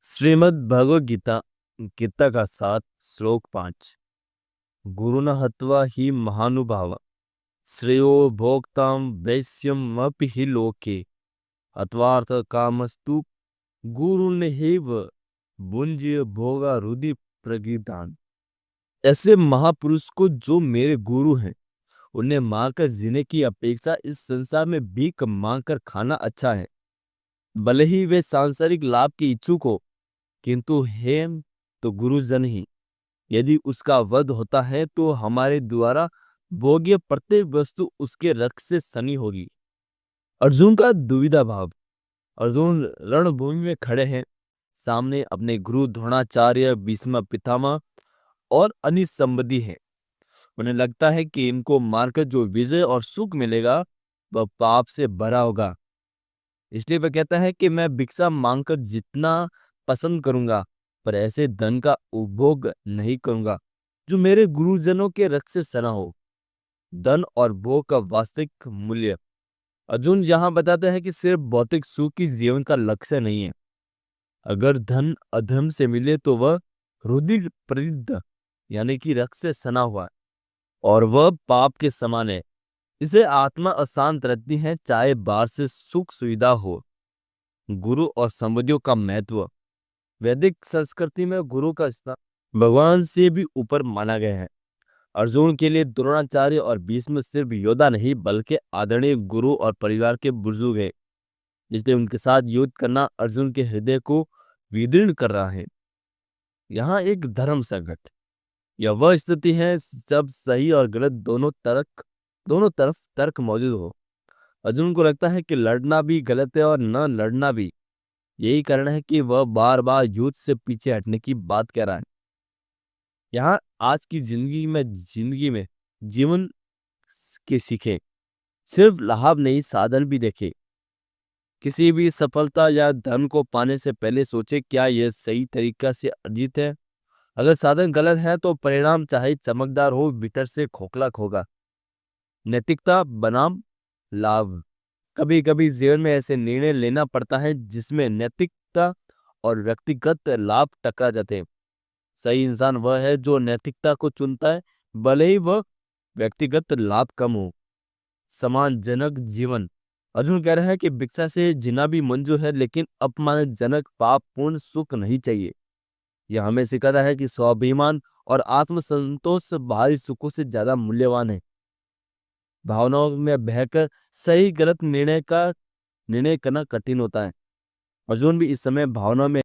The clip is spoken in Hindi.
श्रीमद् भगवद गीता गीता का 7 श्लोक 5। गुरु न हत्वा ही महानुभाव श्रेयो भोक्ताम वैश्यमपि ही लोके अत्वार्थ कामस्तु गुरु नेव भुंज्य भोगा रुदि प्रगिदान। ऐसे महापुरुष को जो मेरे गुरु हैं उन्हें मारकर जीने की अपेक्षा इस संसार में भीख मांगकर खाना अच्छा है। भले ही वे सांसारिक लाभ के इच्छुक हो, किंतु हेम तो गुरुजन ही। यदि उसका वध होता है तो हमारे द्वारा भोग्य प्रत्येक वस्तु उसके रक्त से सनी होगी। अर्जुन का दुविधा भाव। अर्जुन रणभूमि में खड़े हैं, सामने अपने गुरु द्रोणाचार्य, भीष्म पितामह और अनिल संबंधी है। उन्हें लगता है कि इनको मारकर जो विजय और सुख मिलेगा वह पाप से भरा होगा। इसलिए वह कहता है कि मैं भिक्षा मांगकर जितना पसंद करूंगा, पर ऐसे धन का उपभोग नहीं करूंगा जो मेरे गुरुजनों के रक्त से सना हो। धन और भोग का वास्तविक मूल्य अर्जुन यहाँ बताते हैं कि सिर्फ भौतिक सुख ही जीवन का लक्ष्य नहीं है। अगर धन अधर्म से मिले तो वह रुधिर प्रदीप्त यानी कि रक्त से सना हुआ है और वह पाप के समान है। इसे आत्मा अशांत रहती है, चाहे बाहर से सुख सुविधा हो। गुरु और संबंधियों का महत्व। वैदिक संस्कृति में गुरु का स्थान भगवान से भी ऊपर माना गया है। अर्जुन के लिए द्रोणाचार्य और भीष्म सिर्फ योद्धा नहीं बल्कि आदरणीय गुरु और परिवार के बुजुर्ग हैं। इसलिए उनके साथ युद्ध करना अर्जुन के हृदय को विदीर्ण कर रहा है। यहाँ एक धर्म संकट। यह वह स्थिति है जब सही और गलत दोनों तरफ तर्क मौजूद हो। अर्जुन को लगता है कि लड़ना भी गलत है और न लड़ना भी। यही कारण है कि वह बार बार युद्ध से पीछे हटने की बात कह रहा है। यहाँ आज की जिंदगी में जीवन के सीखे, सिर्फ लाभ नहीं साधन भी देखे। किसी भी सफलता या धन को पाने से पहले सोचे क्या यह सही तरीका से अर्जित है। अगर साधन गलत है तो परिणाम चाहे चमकदार हो, भीतर से खोखला होगा। नैतिकता बनाम लाभ। कभी कभी जीवन में ऐसे निर्णय लेना पड़ता है जिसमें नैतिकता और व्यक्तिगत लाभ टकरा जाते हैं। सही इंसान वह है जो नैतिकता को चुनता है, भले ही वह व्यक्तिगत लाभ कम हो। सम्मानजनक जीवन। अर्जुन कह रहा है कि भिक्षा से जीना भी मंजूर है, लेकिन अपमानजनक पापपूर्ण सुख नहीं चाहिए। यह हमें सिखाता है कि स्वाभिमान और आत्मसंतोष बाहरी सुखों से ज्यादा मूल्यवान है। भावनाओं में बहकर सही गलत निर्णय करना कठिन होता है। अर्जुन भी इस समय भावनाओं में